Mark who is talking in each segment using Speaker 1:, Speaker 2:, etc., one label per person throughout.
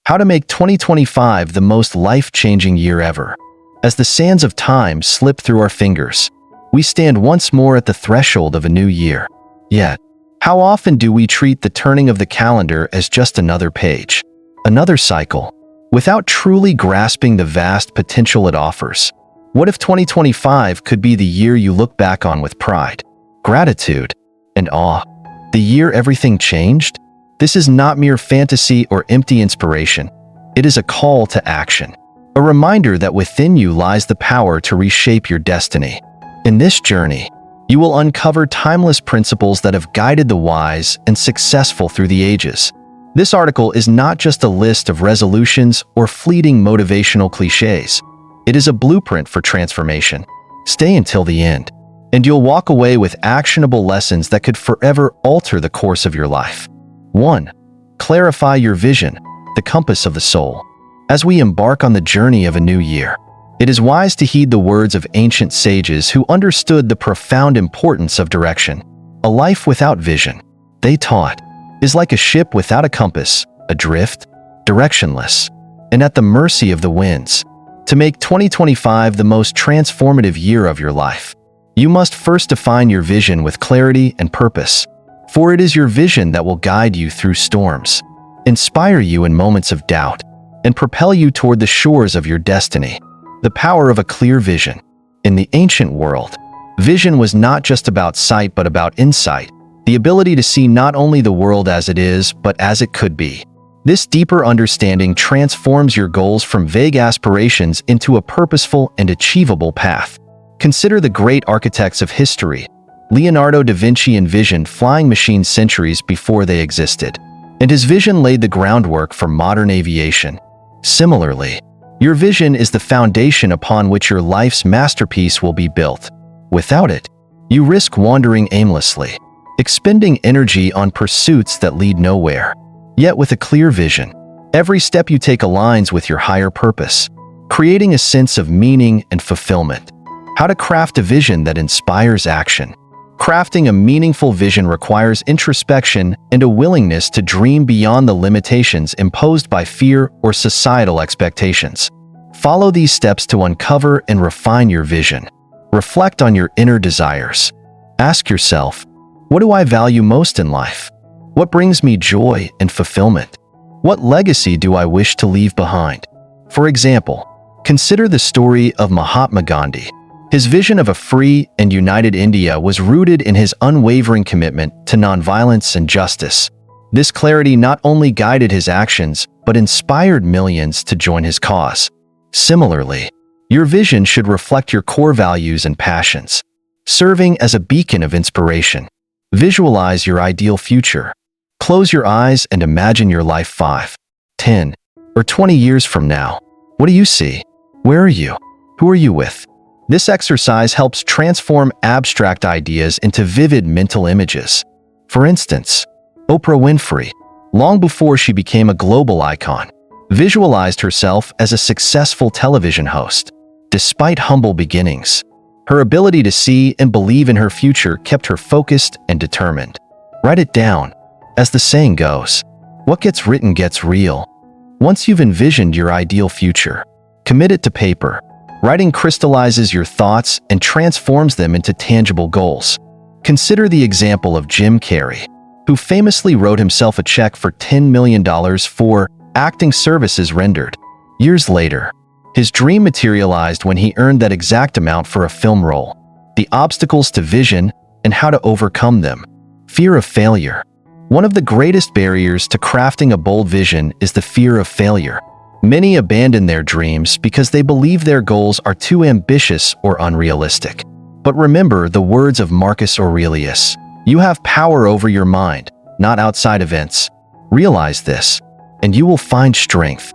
Speaker 1: How to make 2025 the most life-changing year ever. As the sands of time slip through our fingers, we stand once more at the threshold of a new year. Yet, how often do we treat the turning of the calendar as just another page, another cycle, without truly grasping the vast potential it offers? What if 2025 could be the year you look back on with pride, gratitude, and awe? The year everything changed? This is not mere fantasy or empty inspiration. It is a call to action, a reminder that within you lies the power to reshape your destiny. In this journey, you will uncover timeless principles that have guided the wise and successful through the ages. This article is not just a list of resolutions or fleeting motivational cliches. It is a blueprint for transformation. Stay until the end, and you'll walk away with actionable lessons that could forever alter the course of your life. 1. Clarify your vision, the compass of the soul. As we embark on the journey of a new year, it is wise to heed the words of ancient sages who understood the profound importance of direction. A life without vision, they taught, is like a ship without a compass, adrift, directionless, and at the mercy of the winds. To make 2025 the most transformative year of your life, you must first define your vision with clarity and purpose. For it is your vision that will guide you through storms, inspire you in moments of doubt, and propel you toward the shores of your destiny. The power of a clear vision. In the ancient world, vision was not just about sight but about insight, the ability to see not only the world as it is but as it could be. This deeper understanding transforms your goals from vague aspirations into a purposeful and achievable path. Consider the great architects of history. Leonardo da Vinci envisioned flying machines centuries before they existed, and his vision laid the groundwork for modern aviation. Similarly, your vision is the foundation upon which your life's masterpiece will be built. Without it, you risk wandering aimlessly, expending energy on pursuits that lead nowhere. Yet with a clear vision, every step you take aligns with your higher purpose, creating a sense of meaning and fulfillment. How to craft a vision that inspires action. Crafting a meaningful vision requires introspection and a willingness to dream beyond the limitations imposed by fear or societal expectations. Follow these steps to uncover and refine your vision. Reflect on your inner desires. Ask yourself, what do I value most in life? What brings me joy and fulfillment? What legacy do I wish to leave behind? For example, consider the story of Mahatma Gandhi. His vision of a free and united India was rooted in his unwavering commitment to nonviolence and justice. This clarity not only guided his actions, but inspired millions to join his cause. Similarly, your vision should reflect your core values and passions, serving as a beacon of inspiration. Visualize your ideal future. Close your eyes and imagine your life 5, 10, or 20 years from now. What do you see? Where are you? Who are you with? This exercise helps transform abstract ideas into vivid mental images. For instance, Oprah Winfrey, long before she became a global icon, visualized herself as a successful television host. Despite humble beginnings, her ability to see and believe in her future kept her focused and determined. Write it down. As the saying goes, what gets written gets real. Once you've envisioned your ideal future, commit it to paper. Writing crystallizes your thoughts and transforms them into tangible goals. Consider the example of Jim Carrey, who famously wrote himself a check for $10 million for acting services rendered. Years later, his dream materialized when he earned that exact amount for a film role. The obstacles to vision and how to overcome them. Fear of failure. One of the greatest barriers to crafting a bold vision is the fear of failure. Many abandon their dreams because they believe their goals are too ambitious or unrealistic. But remember the words of Marcus Aurelius, you have power over your mind, not outside events. Realize this, and you will find strength.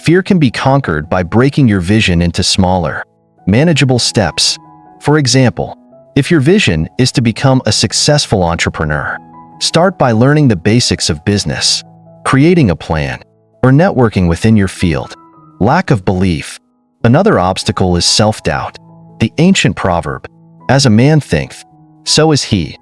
Speaker 1: Fear can be conquered by breaking your vision into smaller, manageable steps. For example, if your vision is to become a successful entrepreneur, start by learning the basics of business, creating a plan, or networking within your field. Lack of belief. Another obstacle is self-doubt. The ancient proverb, as a man thinketh, so is he,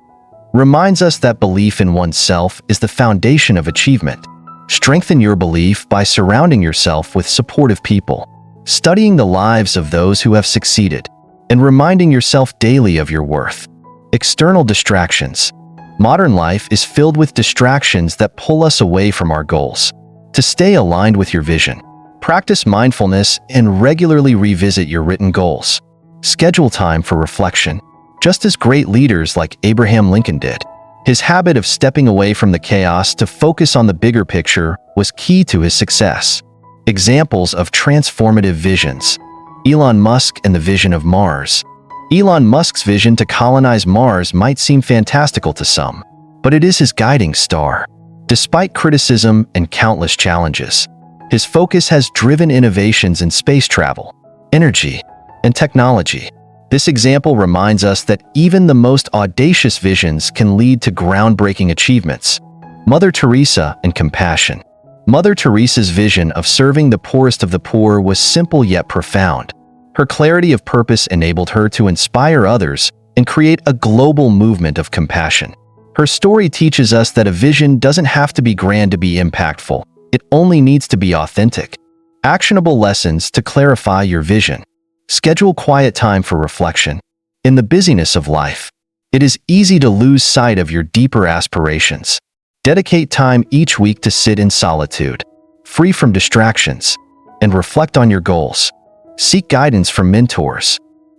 Speaker 1: reminds us that belief in oneself is the foundation of achievement. Strengthen your belief by surrounding yourself with supportive people, studying the lives of those who have succeeded, and reminding yourself daily of your worth. External distractions. Modern life is filled with distractions that pull us away from our goals. To stay aligned with your vision, practice mindfulness and regularly revisit your written goals. Schedule time for reflection, just as great leaders like Abraham Lincoln did. His habit of stepping away from the chaos to focus on the bigger picture was key to his success. Examples of transformative visions. Elon Musk and the vision of Mars. Elon Musk's vision to colonize Mars might seem fantastical to some, but it is his guiding star. Despite criticism and countless challenges, his focus has driven innovations in space travel, energy, and technology. This example reminds us that even the most audacious visions can lead to groundbreaking achievements. Mother Teresa and compassion. Mother Teresa's vision of serving the poorest of the poor was simple yet profound. Her clarity of purpose enabled her to inspire others and create a global movement of compassion. Her story teaches us that a vision doesn't have to be grand to be impactful. It only needs to be authentic. Actionable lessons to clarify your vision. Schedule quiet time for reflection. In the busyness of life, it is easy to lose sight of your deeper aspirations. Dedicate time each week to sit in solitude, free from distractions, and reflect on your goals. Seek guidance from mentors.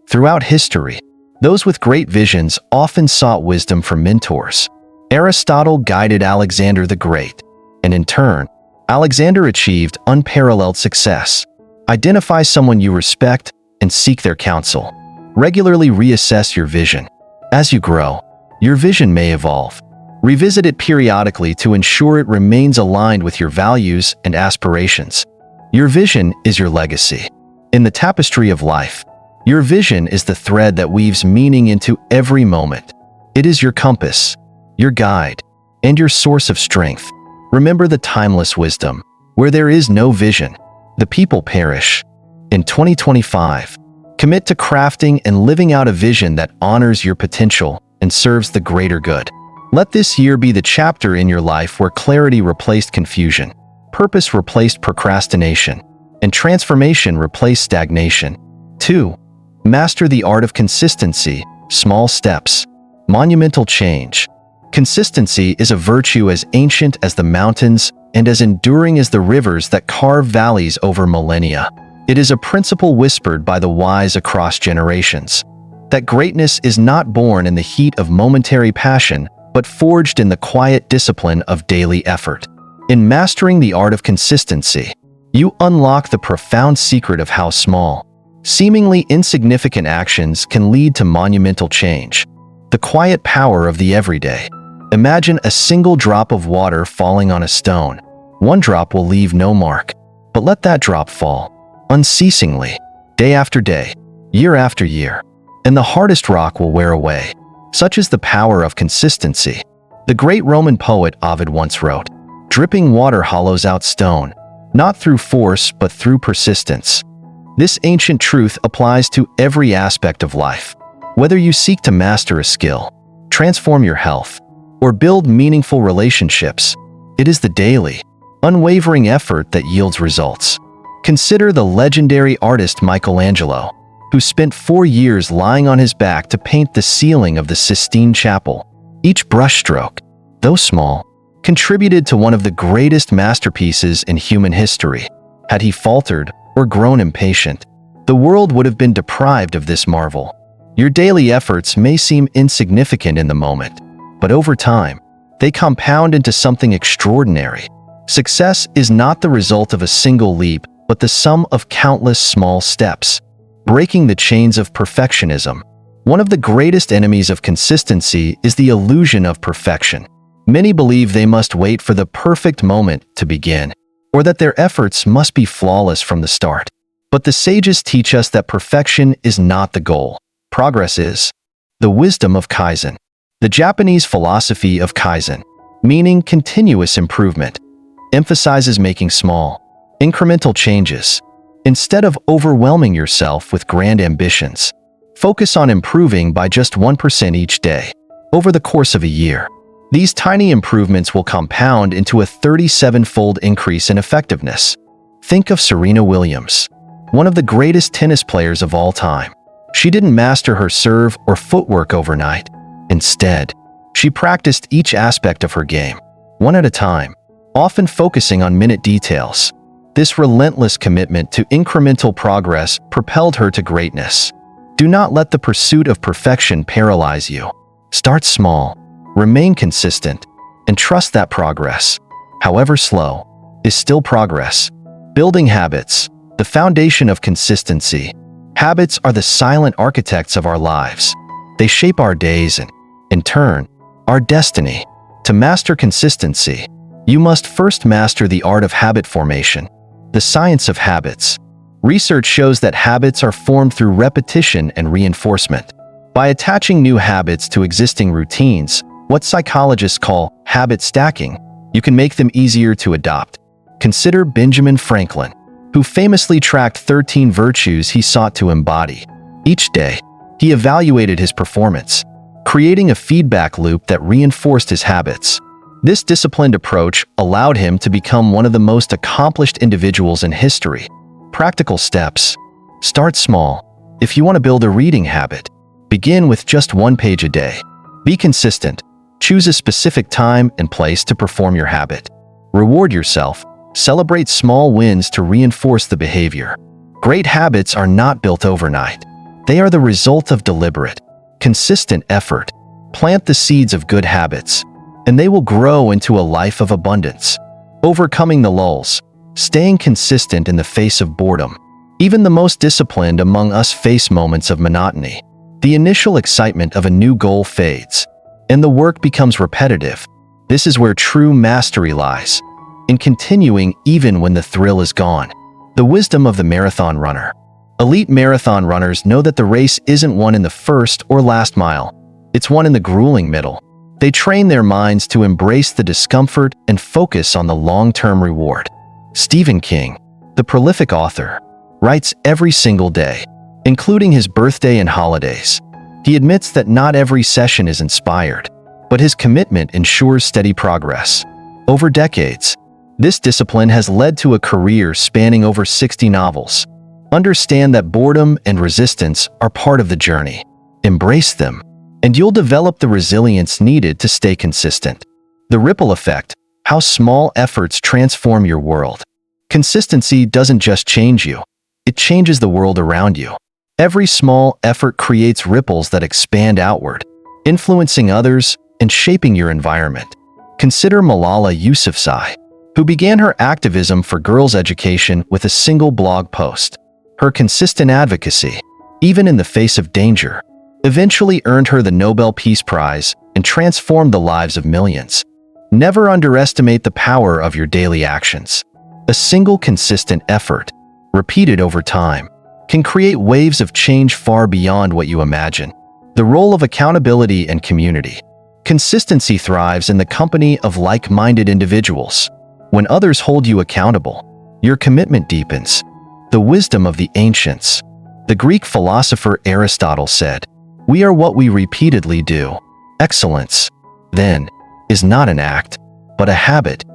Speaker 1: Throughout history, those with great visions often sought wisdom from mentors. Aristotle guided Alexander the Great, and in turn, Alexander achieved unparalleled success. Identify someone you respect and seek their counsel. Regularly reassess your vision. As you grow, your vision may evolve. Revisit it periodically to ensure it remains aligned with your values and aspirations. Your vision is your legacy. In the tapestry of life, your vision is the thread that weaves meaning into every moment. It is your compass, your guide, and your source of strength. Remember the timeless wisdom: where there is no vision, the people perish. In 2025, commit to crafting and living out a vision that honors your potential and serves the greater good. Let this year be the chapter in your life where clarity replaced confusion, purpose replaced procrastination, and transformation replaced stagnation. 2. Master the art of consistency, small steps, monumental change. Consistency is a virtue as ancient as the mountains and as enduring as the rivers that carve valleys over millennia. It is a principle whispered by the wise across generations, that greatness is not born in the heat of momentary passion, but forged in the quiet discipline of daily effort. In mastering the art of consistency, you unlock the profound secret of how small, seemingly insignificant actions can lead to monumental change. The quiet power of the everyday. Imagine a single drop of water falling on a stone. One drop will leave no mark, but let that drop fall unceasingly, day after day, year after year, and the hardest rock will wear away. Such is the power of consistency. The great Roman poet Ovid once wrote, "Dripping water hollows out stone, not through force but through persistence." This ancient truth applies to every aspect of life. Whether you seek to master a skill, transform your health, or build meaningful relationships, it is the daily, unwavering effort that yields results. Consider the legendary artist Michelangelo, who spent 4 years lying on his back to paint the ceiling of the Sistine Chapel. Each brushstroke, though small, contributed to one of the greatest masterpieces in human history. Had he faltered or grown impatient, the world would have been deprived of this marvel. Your daily efforts may seem insignificant in the moment, but over time, they compound into something extraordinary. Success is not the result of a single leap, but the sum of countless small steps. Breaking the chains of perfectionism. One of the greatest enemies of consistency is the illusion of perfection. Many believe they must wait for the perfect moment to begin, or that their efforts must be flawless from the start. But the sages teach us that perfection is not the goal. Progress is. The wisdom of Kaizen. The Japanese philosophy of Kaizen, meaning continuous improvement, emphasizes making small, incremental changes. Instead of overwhelming yourself with grand ambitions, focus on improving by just 1% each day over the course of a year. These tiny improvements will compound into a 37-fold increase in effectiveness. Think of Serena Williams, one of the greatest tennis players of all time. She didn't master her serve or footwork overnight. Instead, she practiced each aspect of her game, one at a time, often focusing on minute details. This relentless commitment to incremental progress propelled her to greatness. Do not let the pursuit of perfection paralyze you. Start small, remain consistent, and trust that progress, however slow, is still progress. Building habits, the foundation of consistency. Habits are the silent architects of our lives. They shape our days and, in turn, our destiny. To master consistency, you must first master the art of habit formation, the science of habits. Research shows that habits are formed through repetition and reinforcement. By attaching new habits to existing routines, what psychologists call habit stacking, you can make them easier to adopt. Consider Benjamin Franklin, who famously tracked 13 virtues he sought to embody. Each day, he evaluated his performance, creating a feedback loop that reinforced his habits. This disciplined approach allowed him to become one of the most accomplished individuals in history. Practical steps. Start small. If you want to build a reading habit, begin with just 1 page a day. Be consistent. Choose a specific time and place to perform your habit. Reward yourself. Celebrate small wins to reinforce the behavior. Great habits are not built overnight. They are the result of deliberate, consistent effort. Plant the seeds of good habits, and they will grow into a life of abundance. Overcoming the lulls. Staying consistent in the face of boredom. Even the most disciplined among us face moments of monotony. The initial excitement of a new goal fades, and the work becomes repetitive. This is where true mastery lies, in continuing even when the thrill is gone. The wisdom of the marathon runner. Elite marathon runners know that the race isn't won in the first or last mile. It's won in the grueling middle. They train their minds to embrace the discomfort and focus on the long-term reward. Stephen King, the prolific author, writes every single day, including his birthday and holidays. He admits that not every session is inspired, but his commitment ensures steady progress. Over decades, this discipline has led to a career spanning over 60 novels. Understand that boredom and resistance are part of the journey. Embrace them, and you'll develop the resilience needed to stay consistent. The ripple effect. How small efforts transform your world. Consistency doesn't just change you, it changes the world around you. Every small effort creates ripples that expand outward, influencing others and shaping your environment. Consider Malala Yousafzai, who began her activism for girls' education with a single blog post. Her consistent advocacy, even in the face of danger, eventually earned her the Nobel Peace Prize and transformed the lives of millions. Never underestimate the power of your daily actions. A single consistent effort, repeated over time, can create waves of change far beyond what you imagine. The role of accountability and community. Consistency thrives in the company of like-minded individuals. When others hold you accountable, your commitment deepens. The wisdom of the ancients. The Greek philosopher Aristotle said, "We are what we repeatedly do." Excellence, then, is not an act, but a habit.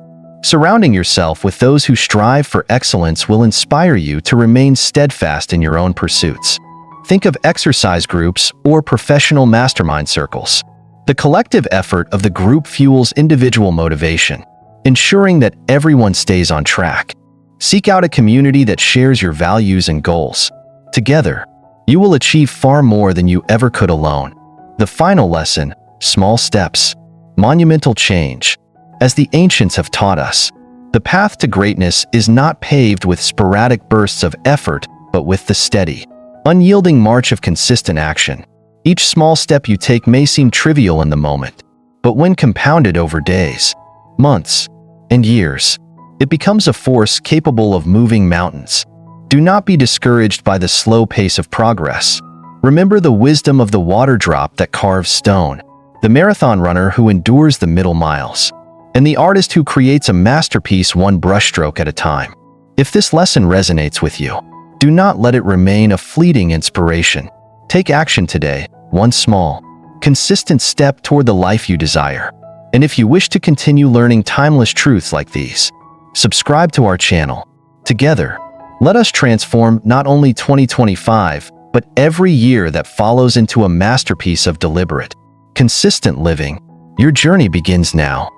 Speaker 1: Surrounding yourself with those who strive for excellence will inspire you to remain steadfast in your own pursuits. Think of exercise groups or professional mastermind circles. The collective effort of the group fuels individual motivation, ensuring that everyone stays on track. Seek out a community that shares your values and goals. Together, you will achieve far more than you ever could alone. The final lesson: small steps, monumental change. As the ancients have taught us, the path to greatness is not paved with sporadic bursts of effort, but with the steady, unyielding march of consistent action. Each small step you take may seem trivial in the moment, but when compounded over days, months, and years, it becomes a force capable of moving mountains. Do not be discouraged by the slow pace of progress. Remember the wisdom of the water drop that carves stone, the marathon runner who endures the middle miles, and the artist who creates a masterpiece one brushstroke at a time. If this lesson resonates with you, do not let it remain a fleeting inspiration. Take action today, one small, consistent step toward the life you desire. And if you wish to continue learning timeless truths like these, subscribe to our channel. Together, let us transform not only 2025, but every year that follows into a masterpiece of deliberate, consistent living. Your journey begins now.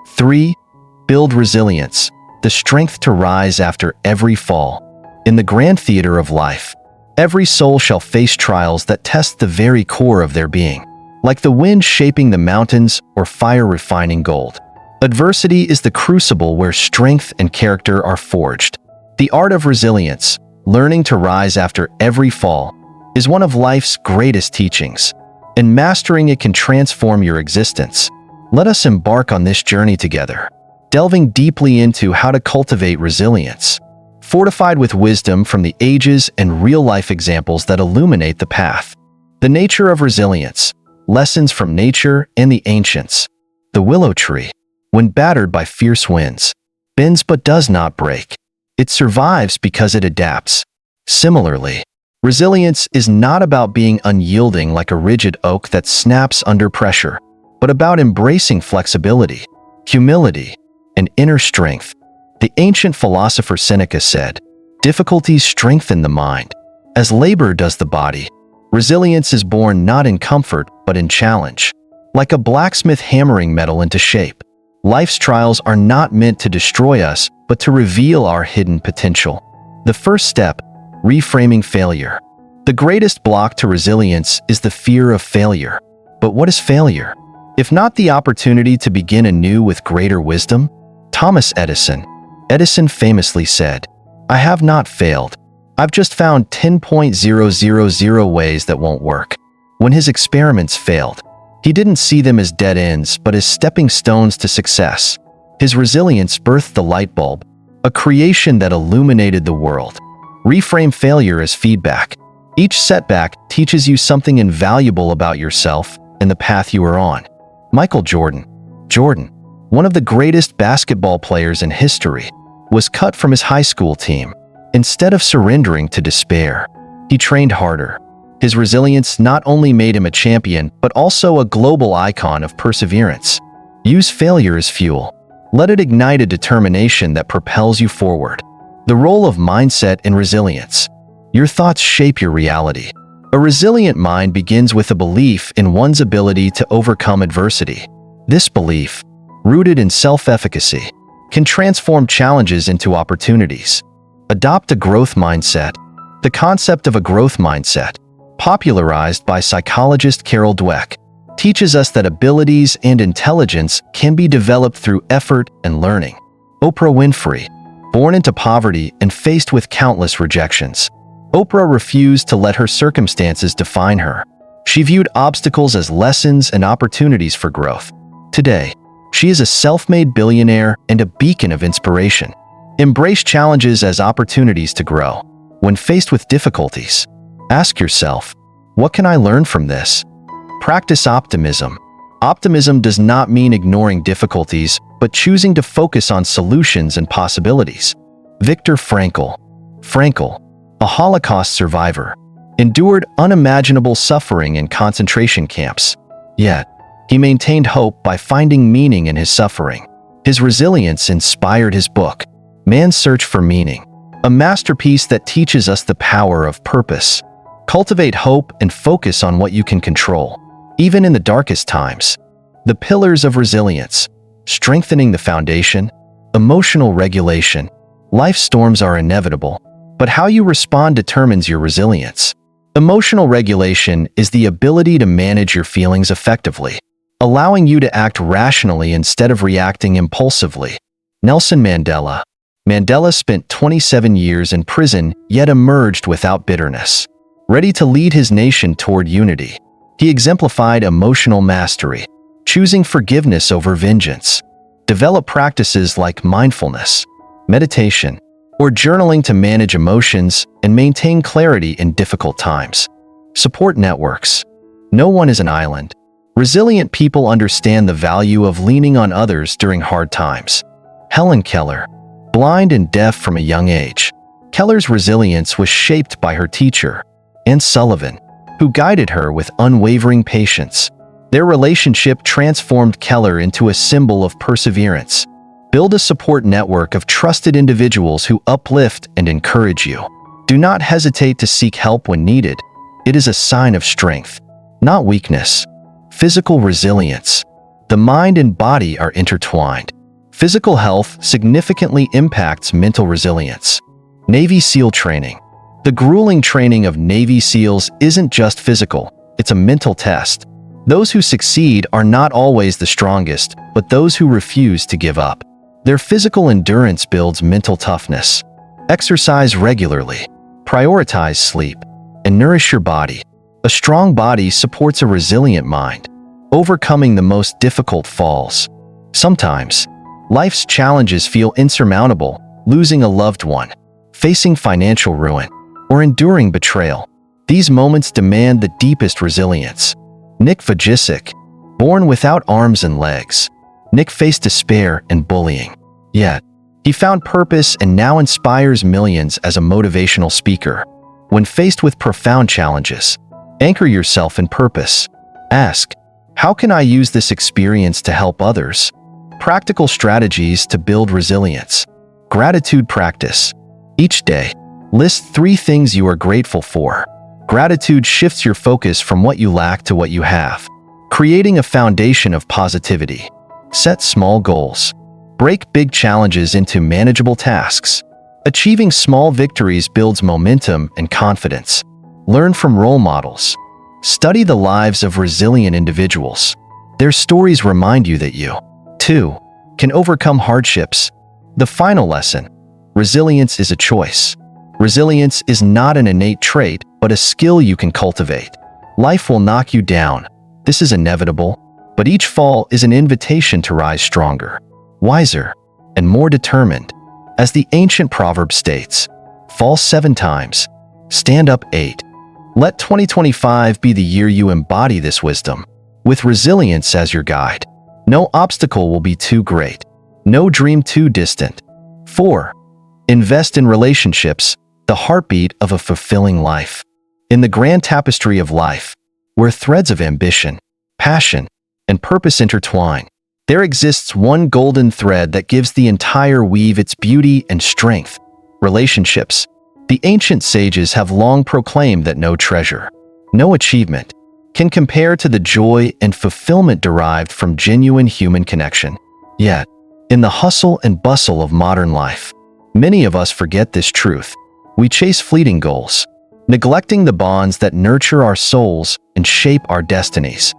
Speaker 1: 3. Build resilience, the strength to rise after every fall. In the grand theater of life, every soul shall face trials that test the very core of their being. Like the wind shaping the mountains or fire refining gold, adversity is the crucible where strength and character are forged. The art of resilience, learning to rise after every fall, is one of life's greatest teachings, and mastering it can transform your existence. Let us embark on this journey together, delving deeply into how to cultivate resilience, fortified with wisdom from the ages and real-life examples that illuminate the path. The nature of resilience, lessons from nature and the ancients. The willow tree, when battered by fierce winds, bends but does not break. It survives because it adapts. Similarly, resilience is not about being unyielding like a rigid oak that snaps under pressure, but about embracing flexibility, humility, and inner strength. The ancient philosopher Seneca said, "Difficulties strengthen the mind, as labor does the body." Resilience is born not in comfort, but in challenge. Like a blacksmith hammering metal into shape, life's trials are not meant to destroy us, but to reveal our hidden potential. The first step, reframing failure. The greatest block to resilience is the fear of failure. But what is failure, if not the opportunity to begin anew with greater wisdom? Thomas Edison. Edison famously said, "I have not failed. I've just found 10,000 ways that won't work." When his experiments failed, he didn't see them as dead ends but as stepping stones to success. His resilience birthed the light bulb, a creation that illuminated the world. Reframe failure as feedback. Each setback teaches you something invaluable about yourself and the path you are on. Michael Jordan. Jordan, one of the greatest basketball players in history, was cut from his high school team. Instead of surrendering to despair, he trained harder. His resilience not only made him a champion, but also a global icon of perseverance. Use failure as fuel. Let it ignite a determination that propels you forward. The role of mindset in resilience. Your thoughts shape your reality. A resilient mind begins with a belief in one's ability to overcome adversity. This belief, rooted in self-efficacy, can transform challenges into opportunities. Adopt a growth mindset. The concept of a growth mindset, popularized by psychologist Carol Dweck, teaches us that abilities and intelligence can be developed through effort and learning. Oprah Winfrey. Born into poverty and faced with countless rejections, Oprah refused to let her circumstances define her. She viewed obstacles as lessons and opportunities for growth. Today, she is a self-made billionaire and a beacon of inspiration. Embrace challenges as opportunities to grow. When faced with difficulties, ask yourself, what can I learn from this? Practice optimism. Optimism does not mean ignoring difficulties, but choosing to focus on solutions and possibilities. Viktor Frankl. Frankl, a Holocaust survivor, endured unimaginable suffering in concentration camps. Yet, he maintained hope by finding meaning in his suffering. His resilience inspired his book, Man's Search for Meaning, a masterpiece that teaches us the power of purpose. Cultivate hope and focus on what you can control, even in the darkest times. The pillars of resilience: strengthening the foundation, emotional regulation. Life storms are inevitable, but how you respond determines your resilience. Emotional regulation is the ability to manage your feelings effectively, allowing you to act rationally instead of reacting impulsively. Nelson Mandela. Mandela spent 27 years in prison, yet emerged without bitterness, ready to lead his nation toward unity. He exemplified emotional mastery, choosing forgiveness over vengeance. Develop practices like mindfulness, meditation, or journaling to manage emotions and maintain clarity in difficult times. Support networks. No one is an island. Resilient people understand the value of leaning on others during hard times. Helen Keller. Blind and deaf from a young age, Keller's resilience was shaped by her teacher, Anne Sullivan, who guided her with unwavering patience. Their relationship transformed Keller into a symbol of perseverance. Build a support network of trusted individuals who uplift and encourage you. Do not hesitate to seek help when needed. It is a sign of strength, not weakness. Physical resilience. The mind and body are intertwined. Physical health significantly impacts mental resilience. Navy SEAL training. The grueling training of Navy SEALs isn't just physical, it's a mental test. Those who succeed are not always the strongest, but those who refuse to give up. Their physical endurance builds mental toughness. Exercise regularly. Prioritize sleep. And nourish your body. A strong body supports a resilient mind. Overcoming the most difficult falls. Sometimes, life's challenges feel insurmountable, losing a loved one, facing financial ruin, or enduring betrayal. These moments demand the deepest resilience. Nick Vujicic, born without arms and legs. Nick faced despair and bullying. Yet, he found purpose and now inspires millions as a motivational speaker. When faced with profound challenges, anchor yourself in purpose. Ask, how can I use this experience to help others? Practical strategies to build resilience. Gratitude practice. Each day, list 3 things you are grateful for. Gratitude shifts your focus from what you lack to what you have, creating a foundation of positivity. Set small goals. Break big challenges into manageable tasks. Achieving small victories builds momentum and confidence. Learn from role models. Study the lives of resilient individuals. Their stories remind you that you, too, can overcome hardships. The final lesson: resilience is a choice. Resilience is not an innate trait, but a skill you can cultivate. Life will knock you down. This is inevitable, but each fall is an invitation to rise stronger, wiser, and more determined. As the ancient proverb states, fall 7 times, stand up 8. Let 2025 be the year you embody this wisdom, with resilience as your guide. No obstacle will be too great, no dream too distant. 4. Invest in relationships, the heartbeat of a fulfilling life. In the grand tapestry of life, where threads of ambition, passion, and purpose intertwine, there exists one golden thread that gives the entire weave its beauty and strength: relationships. The ancient sages have long proclaimed that no treasure, no achievement, can compare to the joy and fulfillment derived from genuine human connection. Yet, in the hustle and bustle of modern life, many of us forget this truth. We chase fleeting goals, neglecting the bonds that nurture our souls and shape our destinies.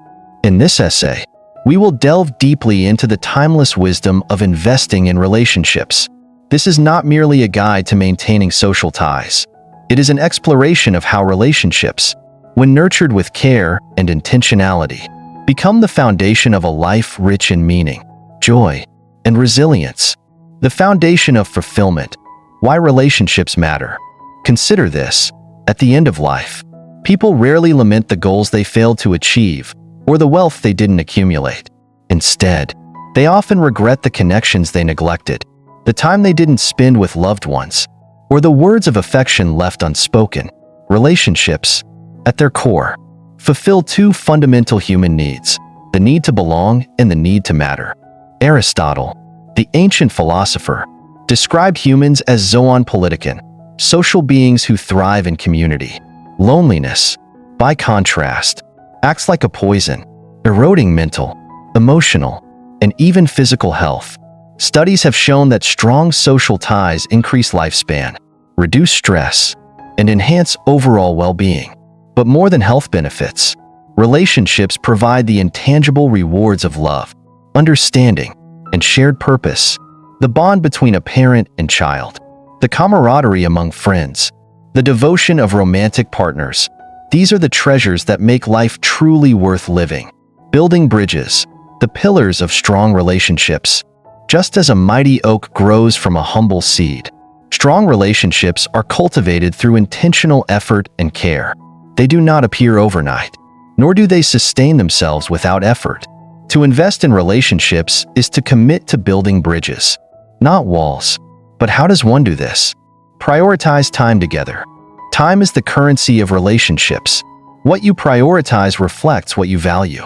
Speaker 1: In this essay, we will delve deeply into the timeless wisdom of investing in relationships. This is not merely a guide to maintaining social ties. It is an exploration of how relationships, when nurtured with care and intentionality, become the foundation of a life rich in meaning, joy, and resilience. The foundation of fulfillment. Why relationships matter. Consider this. At the end of life, people rarely lament the goals they failed to achieve or the wealth they didn't accumulate. Instead, they often regret the connections they neglected, the time they didn't spend with loved ones, or the words of affection left unspoken. Relationships, at their core, fulfill 2 fundamental human needs: the need to belong and the need to matter. Aristotle, the ancient philosopher, described humans as zoon politikon, social beings who thrive in community. Loneliness, by contrast, acts like a poison, eroding mental, emotional, and even physical health. Studies have shown that strong social ties increase lifespan, reduce stress, and enhance overall well-being. But more than health benefits, relationships provide the intangible rewards of love, understanding, and shared purpose. The bond between a parent and child, the camaraderie among friends, the devotion of romantic partners. These are the treasures that make life truly worth living. Building bridges, the pillars of strong relationships. Just as a mighty oak grows from a humble seed, strong relationships are cultivated through intentional effort and care. They do not appear overnight, nor do they sustain themselves without effort. To invest in relationships is to commit to building bridges, not walls. But how does one do this? Prioritize time together. Time is the currency of relationships. What you prioritize reflects what you value.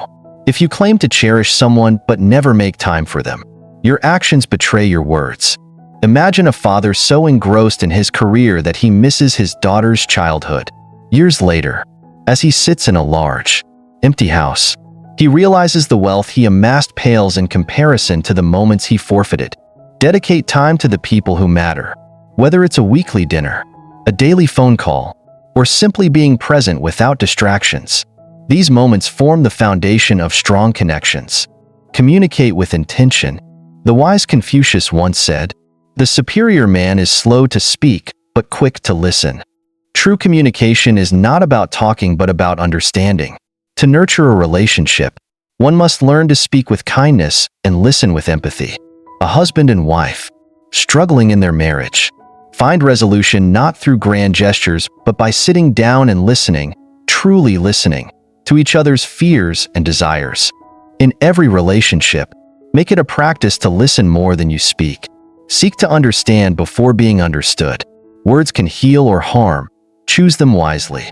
Speaker 1: If you claim to cherish someone but never make time for them, your actions betray your words. Imagine a father so engrossed in his career that he misses his daughter's childhood. Years later, as he sits in a large, empty house, he realizes the wealth he amassed pales in comparison to the moments he forfeited. Dedicate time to the people who matter, whether it's a weekly dinner, a daily phone call, or simply being present without distractions. These moments form the foundation of strong connections. Communicate with intention. The wise Confucius once said, "The superior man is slow to speak, but quick to listen." True communication is not about talking but about understanding. To nurture a relationship, one must learn to speak with kindness and listen with empathy. A husband and wife, struggling in their marriage, find resolution not through grand gestures but by sitting down and listening, truly listening, to each other's fears and desires. In every relationship, make it a practice to listen more than you speak. Seek to understand before being understood. Words can heal or harm. Choose them wisely.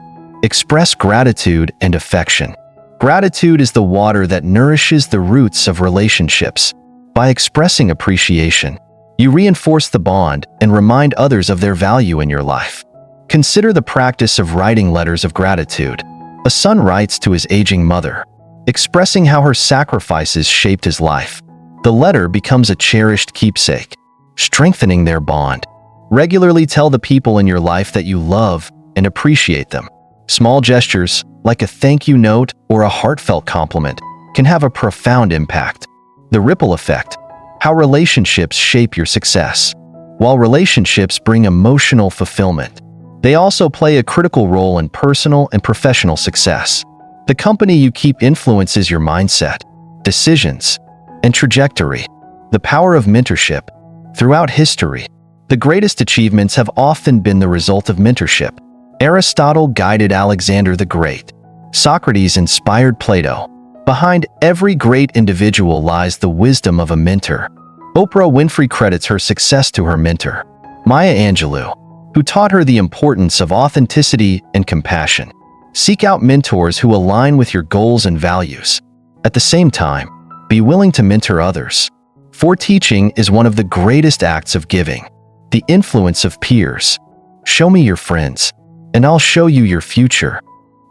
Speaker 1: Express gratitude and affection. Gratitude is the water that nourishes the roots of relationships. By expressing appreciation, you reinforce the bond and remind others of their value in your life. Consider the practice of writing letters of gratitude. A son writes to his aging mother, expressing how her sacrifices shaped his life. The letter becomes a cherished keepsake, strengthening their bond. Regularly tell the people in your life that you love and appreciate them. Small gestures, like a thank you note or a heartfelt compliment, can have a profound impact. The ripple effect, how relationships shape your success. While relationships bring emotional fulfillment, they also play a critical role in personal and professional success. The company you keep influences your mindset, decisions, and trajectory. The power of mentorship. Throughout history, the greatest achievements have often been the result of mentorship. Aristotle guided Alexander the Great. Socrates inspired Plato. Behind every great individual lies the wisdom of a mentor. Oprah Winfrey credits her success to her mentor, Maya Angelou, who taught her the importance of authenticity and compassion. Seek out mentors who align with your goals and values. At the same time, be willing to mentor others. For teaching is one of the greatest acts of giving. The influence of peers. Show me your friends, and I'll show you your future.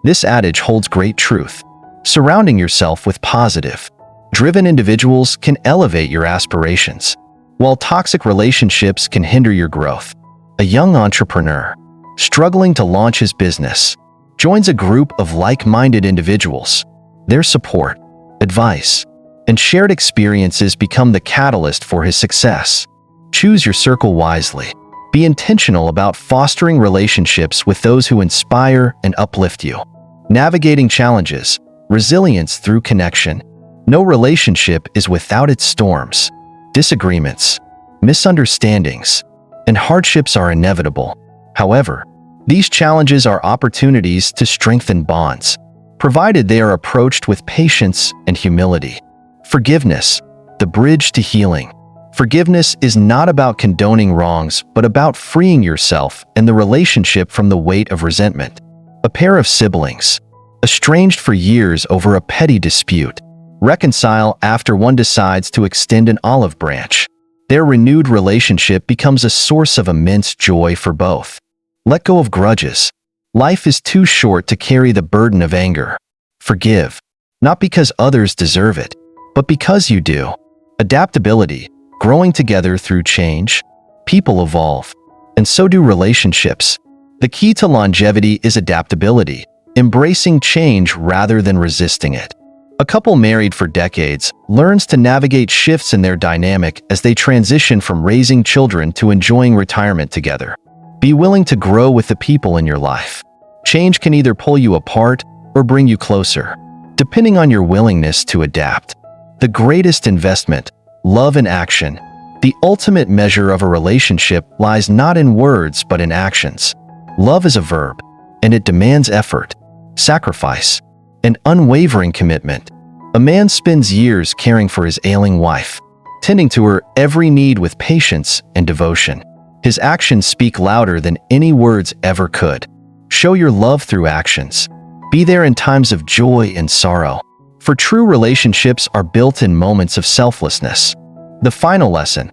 Speaker 1: This adage holds great truth. Surrounding yourself with positive, driven individuals can elevate your aspirations, while toxic relationships can hinder your growth. A young entrepreneur, struggling to launch his business, joins a group of like-minded individuals. Their support, advice, and shared experiences become the catalyst for his success. Choose your circle wisely. Be intentional about fostering relationships with those who inspire and uplift you. Navigating challenges, resilience through connection. No relationship is without its storms. Disagreements, misunderstandings, and hardships are inevitable. However, these challenges are opportunities to strengthen bonds, provided they are approached with patience and humility. Forgiveness, the bridge to healing. Forgiveness is not about condoning wrongs, but about freeing yourself and the relationship from the weight of resentment. A pair of siblings, estranged for years over a petty dispute, reconcile after one decides to extend an olive branch. Their renewed relationship becomes a source of immense joy for both. Let go of grudges. Life is too short to carry the burden of anger. Forgive, not because others deserve it, but because you do. Adaptability, growing together through change. People evolve, and so do relationships. The key to longevity is adaptability, embracing change rather than resisting it. A couple married for decades learns to navigate shifts in their dynamic as they transition from raising children to enjoying retirement together. Be willing to grow with the people in your life. Change can either pull you apart or bring you closer, depending on your willingness to adapt. The greatest investment, love in action. The ultimate measure of a relationship lies not in words but in actions. Love is a verb, and it demands effort, sacrifice, and unwavering commitment. A man spends years caring for his ailing wife, tending to her every need with patience and devotion. His actions speak louder than any words ever could. Show your love through actions. Be there in times of joy and sorrow. For true relationships are built in moments of selflessness. The final lesson: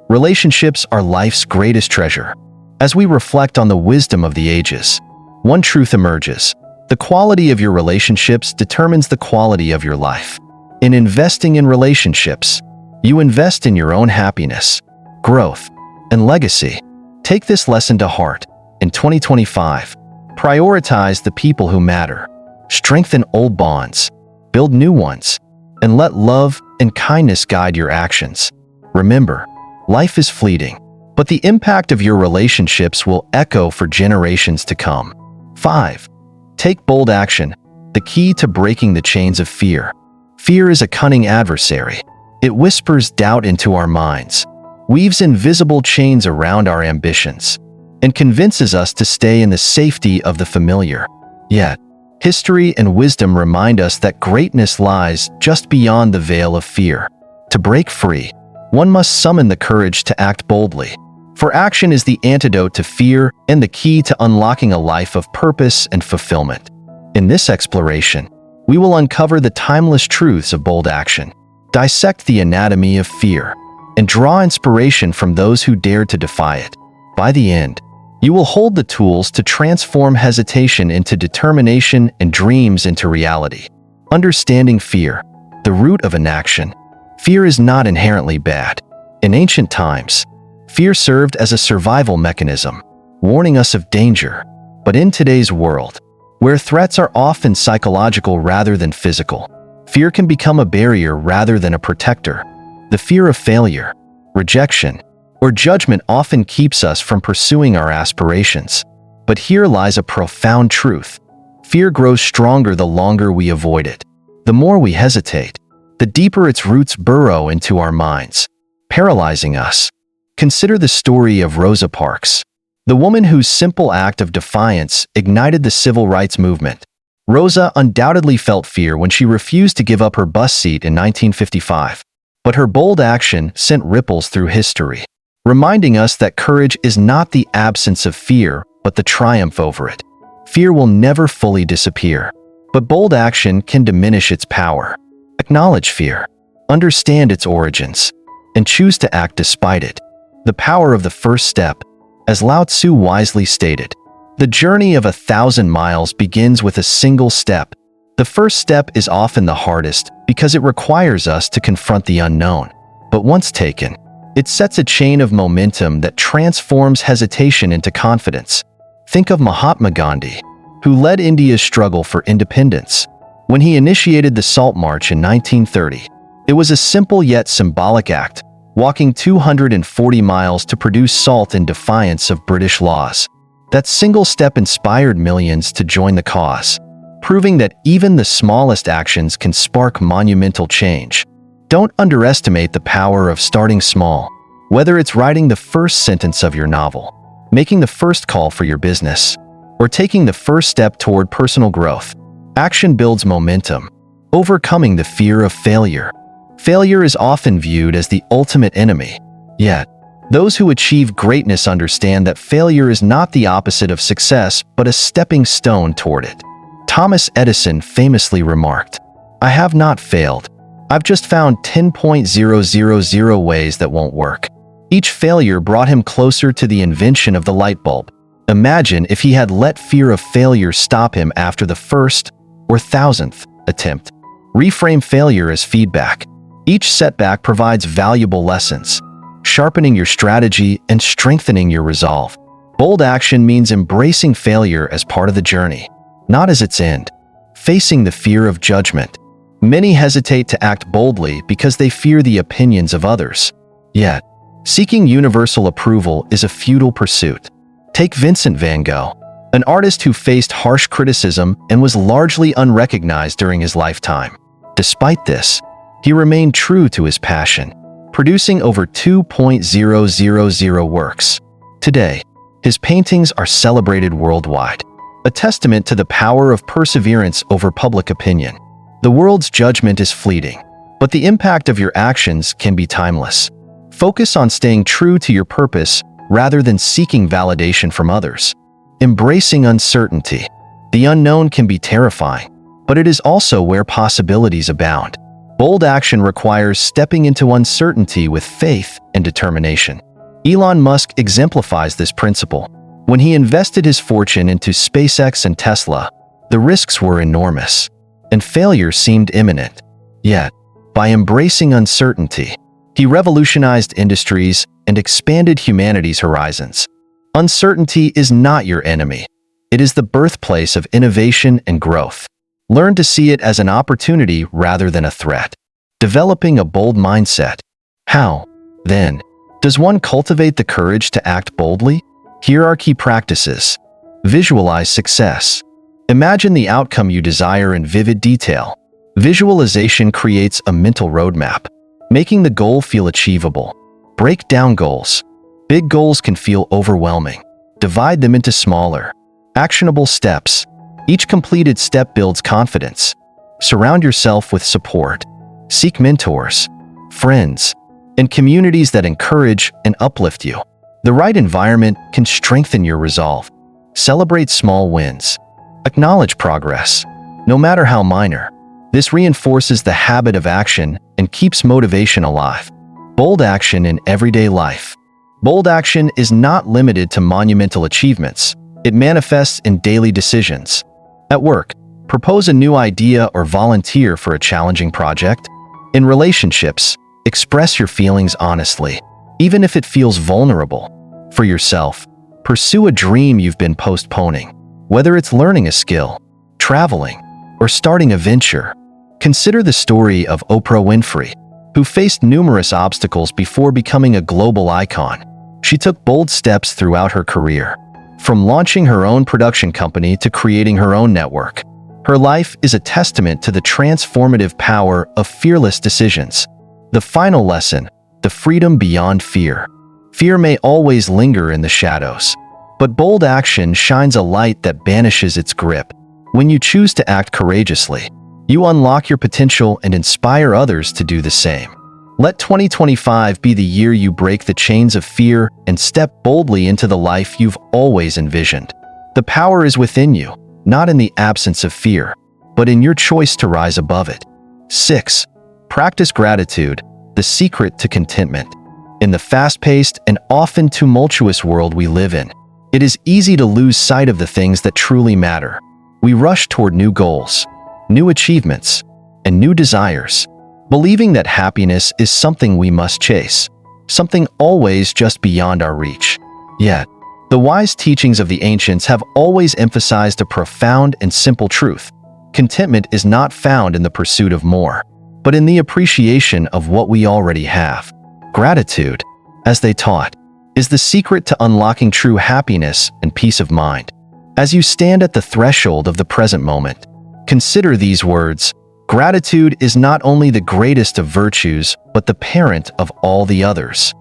Speaker 1: relationships are life's greatest treasure. As we reflect on the wisdom of the ages, one truth emerges: the quality of your relationships determines the quality of your life. In investing in relationships, you invest in your own happiness, growth, and legacy. Take this lesson to heart. In 2025, prioritize the people who matter. Strengthen old bonds, build new ones, and let love and kindness guide your actions. Remember, life is fleeting, but the impact of your relationships will echo for generations to come. 5. Take bold action, the key to breaking the chains of fear. Fear is a cunning adversary. It whispers doubt into our minds, weaves invisible chains around our ambitions, and convinces us to stay in the safety of the familiar. Yet, history and wisdom remind us that greatness lies just beyond the veil of fear. To break free, one must summon the courage to act boldly. For action is the antidote to fear and the key to unlocking a life of purpose and fulfillment. In this exploration, we will uncover the timeless truths of bold action, dissect the anatomy of fear, and draw inspiration from those who dared to defy it. By the end, you will hold the tools to transform hesitation into determination and dreams into reality. Understanding fear, the root of inaction. Fear is not inherently bad. In ancient times, fear served as a survival mechanism, warning us of danger. But in today's world, where threats are often psychological rather than physical, fear can become a barrier rather than a protector. The fear of failure, rejection, or judgment often keeps us from pursuing our aspirations. But here lies a profound truth. Fear grows stronger the longer we avoid it. The more we hesitate, the deeper its roots burrow into our minds, paralyzing us. Consider the story of Rosa Parks, the woman whose simple act of defiance ignited the civil rights movement. Rosa undoubtedly felt fear when she refused to give up her bus seat in 1955. But her bold action sent ripples through history, reminding us that courage is not the absence of fear, but the triumph over it. Fear will never fully disappear, but bold action can diminish its power. Acknowledge fear, understand its origins, and choose to act despite it. The power of the first step. As Lao Tzu wisely stated, the journey of 1,000 miles begins with a single step. The first step is often the hardest because it requires us to confront the unknown. But once taken, it sets a chain of momentum that transforms hesitation into confidence. Think of Mahatma Gandhi, who led India's struggle for independence. When he initiated the Salt March in 1930, it was a simple yet symbolic act, walking 240 miles to produce salt in defiance of British laws. That single step inspired millions to join the cause, proving that even the smallest actions can spark monumental change. Don't underestimate the power of starting small. Whether it's writing the first sentence of your novel, making the first call for your business, or taking the first step toward personal growth, action builds momentum. Overcoming the fear of failure. Failure is often viewed as the ultimate enemy. Yet, those who achieve greatness understand that failure is not the opposite of success, but a stepping stone toward it. Thomas Edison famously remarked, "I have not failed. I've just found 10,000 ways that won't work." Each failure brought him closer to the invention of the light bulb. Imagine if he had let fear of failure stop him after the first or 1,000th attempt. Reframe failure as feedback. Each setback provides valuable lessons, sharpening your strategy and strengthening your resolve. Bold action means embracing failure as part of the journey, not as its end. Facing the fear of judgment. Many hesitate to act boldly because they fear the opinions of others. Yet, seeking universal approval is a futile pursuit. Take Vincent van Gogh, an artist who faced harsh criticism and was largely unrecognized during his lifetime. Despite this, he remained true to his passion, producing over 2,000 works. Today, his paintings are celebrated worldwide, a testament to the power of perseverance over public opinion. The world's judgment is fleeting, but the impact of your actions can be timeless. Focus on staying true to your purpose rather than seeking validation from others. Embracing uncertainty. The unknown can be terrifying, but it is also where possibilities abound. Bold action requires stepping into uncertainty with faith and determination. Elon Musk exemplifies this principle. When he invested his fortune into SpaceX and Tesla, the risks were enormous, and failure seemed imminent. Yet, by embracing uncertainty, he revolutionized industries and expanded humanity's horizons. Uncertainty is not your enemy. It is the birthplace of innovation and growth. Learn to see it as an opportunity rather than a threat. Developing a bold mindset. How, then, does one cultivate the courage to act boldly? Here are key practices. Visualize success. Imagine the outcome you desire in vivid detail. Visualization creates a mental roadmap, making the goal feel achievable. Break down goals. Big goals can feel overwhelming. Divide them into smaller, actionable steps. Each completed step builds confidence. Surround yourself with support. Seek mentors, friends, and communities that encourage and uplift you. The right environment can strengthen your resolve. Celebrate small wins. Acknowledge progress, no matter how minor. This reinforces the habit of action and keeps motivation alive. Bold action in everyday life. Bold action is not limited to monumental achievements. It manifests in daily decisions. At work, propose a new idea or volunteer for a challenging project. In relationships, express your feelings honestly, even if it feels vulnerable. For yourself, pursue a dream you've been postponing. Whether it's learning a skill, traveling, or starting a venture, consider the story of Oprah Winfrey, who faced numerous obstacles before becoming a global icon. She took bold steps throughout her career, from launching her own production company to creating her own network. Her life is a testament to the transformative power of fearless decisions. The final lesson, the freedom beyond fear. Fear may always linger in the shadows, but bold action shines a light that banishes its grip. When you choose to act courageously, you unlock your potential and inspire others to do the same. Let 2025 be the year you break the chains of fear and step boldly into the life you've always envisioned. The power is within you, not in the absence of fear, but in your choice to rise above it. 6. Practice gratitude, the secret to contentment. In the fast-paced and often tumultuous world we live in, it is easy to lose sight of the things that truly matter. We rush toward new goals, new achievements, and new desires, believing that happiness is something we must chase, something always just beyond our reach. Yet, the wise teachings of the ancients have always emphasized a profound and simple truth. Contentment is not found in the pursuit of more, but in the appreciation of what we already have. Gratitude, as they taught, is the secret to unlocking true happiness and peace of mind. As you stand at the threshold of the present moment, consider these words. Gratitude is not only the greatest of virtues, but the parent of all the others.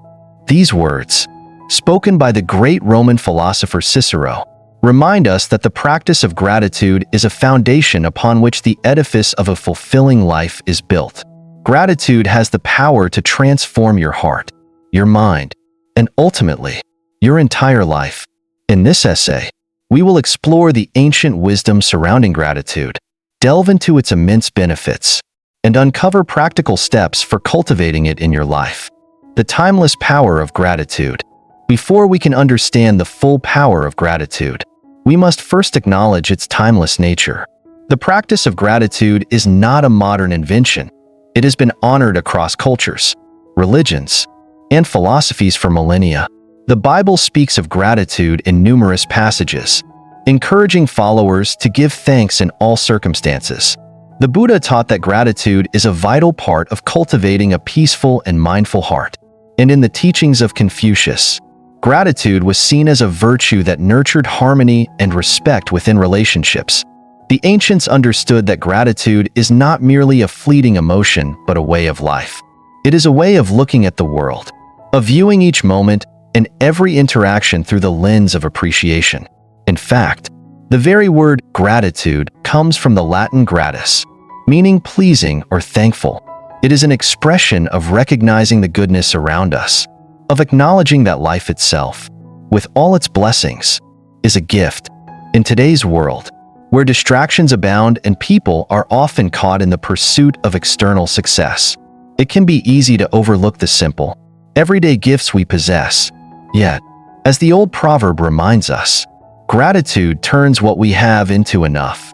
Speaker 1: These words, spoken by the great Roman philosopher Cicero, remind us that the practice of gratitude is a foundation upon which the edifice of a fulfilling life is built. Gratitude has the power to transform your heart, your mind, and ultimately, your entire life. In this essay, we will explore the ancient wisdom surrounding gratitude, delve into its immense benefits, and uncover practical steps for cultivating it in your life. The timeless power of gratitude. Before we can understand the full power of gratitude, we must first acknowledge its timeless nature. The practice of gratitude is not a modern invention. It has been honored across cultures, religions, and philosophies for millennia. The Bible speaks of gratitude in numerous passages, encouraging followers to give thanks in all circumstances. The Buddha taught that gratitude is a vital part of cultivating a peaceful and mindful heart. And in the teachings of Confucius, gratitude was seen as a virtue that nurtured harmony and respect within relationships. The ancients understood that gratitude is not merely a fleeting emotion, but a way of life. It is a way of looking at the world, of viewing each moment and every interaction through the lens of appreciation. In fact, the very word gratitude comes from the Latin gratus, meaning pleasing or thankful. It is an expression of recognizing the goodness around us, of acknowledging that life itself, with all its blessings, is a gift. In today's world, where distractions abound and people are often caught in the pursuit of external success. It can be easy to overlook the simple, everyday gifts we possess. Yet, as the old proverb reminds us, gratitude turns what we have into enough.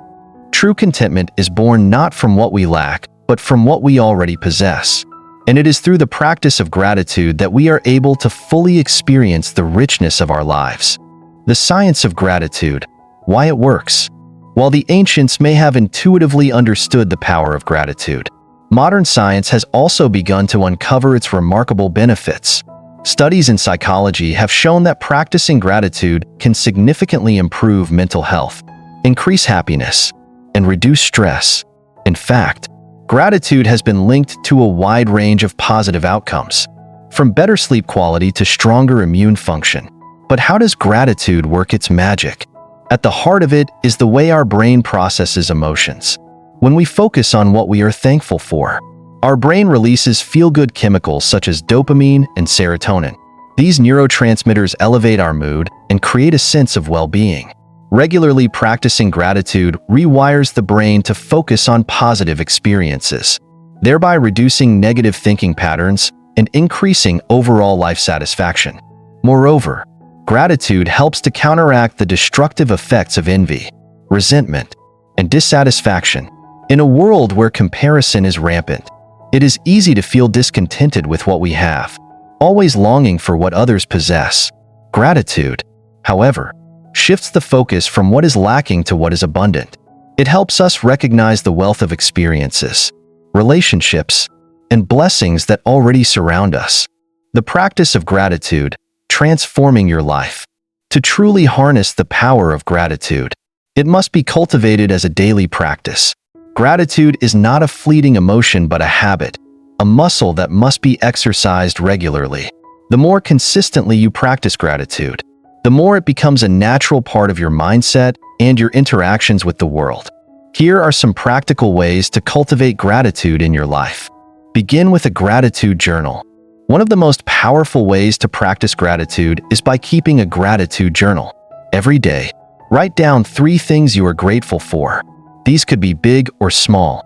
Speaker 1: True contentment is born not from what we lack, but from what we already possess. And it is through the practice of gratitude that we are able to fully experience the richness of our lives. The science of gratitude, why it works. While the ancients may have intuitively understood the power of gratitude, modern science has also begun to uncover its remarkable benefits. Studies in psychology have shown that practicing gratitude can significantly improve mental health, increase happiness, and reduce stress. In fact, gratitude has been linked to a wide range of positive outcomes, from better sleep quality to stronger immune function. But how does gratitude work its magic? At the heart of it is the way our brain processes emotions. When we focus on what we are thankful for, our brain releases feel-good chemicals such as dopamine and serotonin. These neurotransmitters elevate our mood and create a sense of well-being. Regularly practicing gratitude rewires the brain to focus on positive experiences, thereby reducing negative thinking patterns and increasing overall life satisfaction. Moreover, gratitude helps to counteract the destructive effects of envy, resentment, and dissatisfaction. In a world where comparison is rampant, it is easy to feel discontented with what we have, always longing for what others possess. Gratitude, however, shifts the focus from what is lacking to what is abundant. It helps us recognize the wealth of experiences, relationships, and blessings that already surround us. The practice of gratitude, transforming your life. To truly harness the power of gratitude, it must be cultivated as a daily practice. Gratitude is not a fleeting emotion but a habit, a muscle that must be exercised regularly. The more consistently you practice gratitude, the more it becomes a natural part of your mindset and your interactions with the world. Here are some practical ways to cultivate gratitude in your life. Begin with a gratitude journal. One of the most powerful ways to practice gratitude is by keeping a gratitude journal. Every day, write down 3 things you are grateful for. These could be big or small.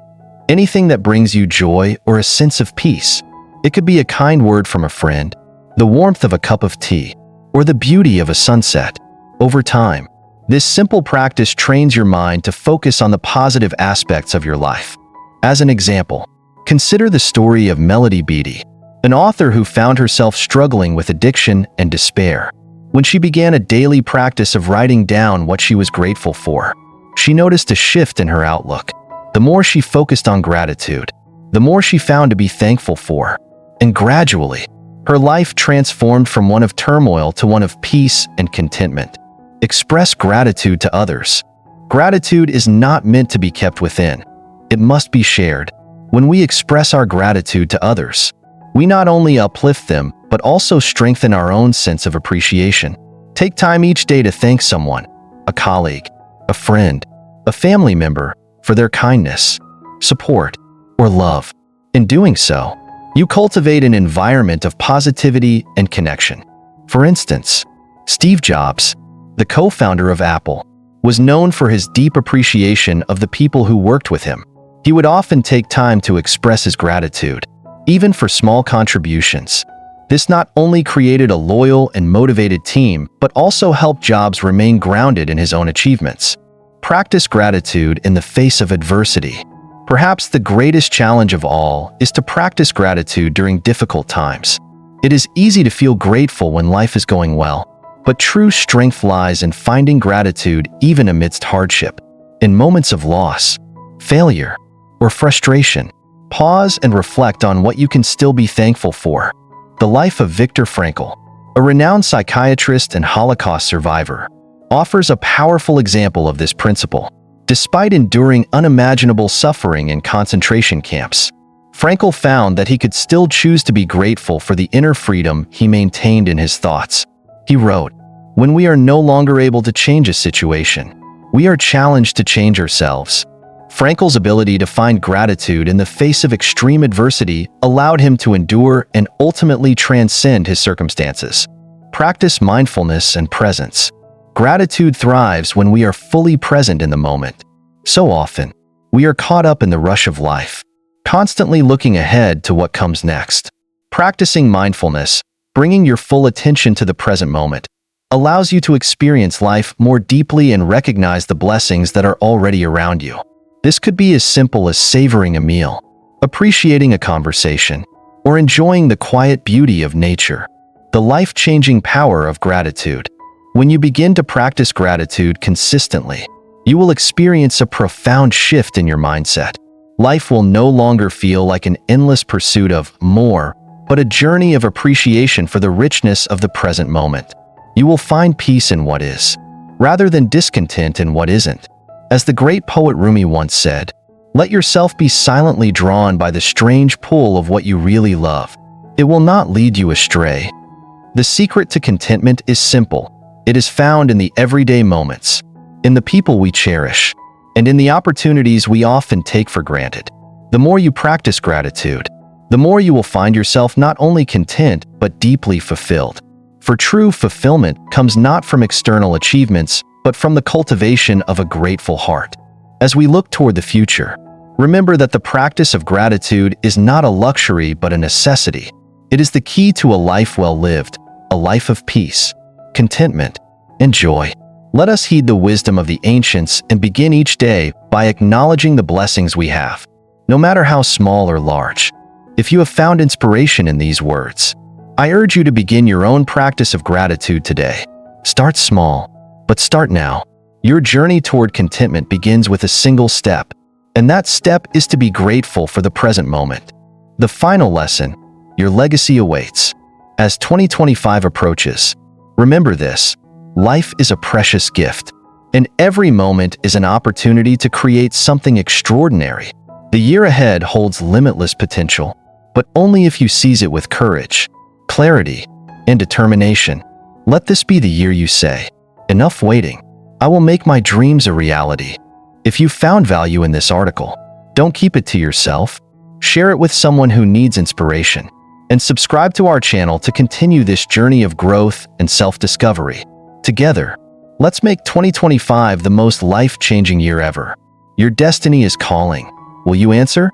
Speaker 1: Anything that brings you joy or a sense of peace. It could be a kind word from a friend, the warmth of a cup of tea, or the beauty of a sunset. Over time, this simple practice trains your mind to focus on the positive aspects of your life. As an example, consider the story of Melody Beattie, an author who found herself struggling with addiction and despair. When she began a daily practice of writing down what she was grateful for, she noticed a shift in her outlook. The more she focused on gratitude, the more she found to be thankful for, and gradually, her life transformed from one of turmoil to one of peace and contentment. Express gratitude to others. Gratitude is not meant to be kept within. It must be shared. When we express our gratitude to others, we not only uplift them, but also strengthen our own sense of appreciation. Take time each day to thank someone, a colleague, a friend, a family member, for their kindness, support, or love. In doing so, you cultivate an environment of positivity and connection. For instance, Steve Jobs, the co-founder of Apple, was known for his deep appreciation of the people who worked with him. He would often take time to express his gratitude, even for small contributions. This not only created a loyal and motivated team, but also helped Jobs remain grounded in his own achievements. Practice gratitude in the face of adversity. Perhaps the greatest challenge of all is to practice gratitude during difficult times. It is easy to feel grateful when life is going well, but true strength lies in finding gratitude even amidst hardship. In moments of loss, failure, or frustration, pause and reflect on what you can still be thankful for. The life of Viktor Frankl, a renowned psychiatrist and Holocaust survivor, offers a powerful example of this principle. Despite enduring unimaginable suffering in concentration camps, Frankl found that he could still choose to be grateful for the inner freedom he maintained in his thoughts. He wrote, "When we are no longer able to change a situation, we are challenged to change ourselves." Frankl's ability to find gratitude in the face of extreme adversity allowed him to endure and ultimately transcend his circumstances. Practice mindfulness and presence. Gratitude thrives when we are fully present in the moment. So often, we are caught up in the rush of life, constantly looking ahead to what comes next. Practicing mindfulness, bringing your full attention to the present moment, allows you to experience life more deeply and recognize the blessings that are already around you. This could be as simple as savoring a meal, appreciating a conversation, or enjoying the quiet beauty of nature. The life-changing power of gratitude. When you begin to practice gratitude consistently, you will experience a profound shift in your mindset. Life will no longer feel like an endless pursuit of more, but a journey of appreciation for the richness of the present moment. You will find peace in what is, rather than discontent in what isn't. As the great poet Rumi once said, let yourself be silently drawn by the strange pull of what you really love. It will not lead you astray. The secret to contentment is simple. It is found in the everyday moments, in the people we cherish, and in the opportunities we often take for granted. The more you practice gratitude, the more you will find yourself not only content but deeply fulfilled. For true fulfillment comes not from external achievements, but from the cultivation of a grateful heart. As we look toward the future, remember that the practice of gratitude is not a luxury but a necessity. It is the key to a life well lived, a life of peace, contentment, and joy. Let us heed the wisdom of the ancients and begin each day by acknowledging the blessings we have, no matter how small or large. If you have found inspiration in these words, I urge you to begin your own practice of gratitude today. Start small, but start now. Your journey toward contentment begins with a single step, and that step is to be grateful for the present moment. The final lesson, your legacy awaits. As 2025 approaches, remember this: life is a precious gift, and every moment is an opportunity to create something extraordinary. The year ahead holds limitless potential, but only if you seize it with courage, clarity, and determination. Let this be the year you say, enough waiting. I will make my dreams a reality. If you found value in this article, don't keep it to yourself. Share it with someone who needs inspiration. And subscribe to our channel to continue this journey of growth and self-discovery. Together, let's make 2025 the most life-changing year ever. Your destiny is calling. Will you answer?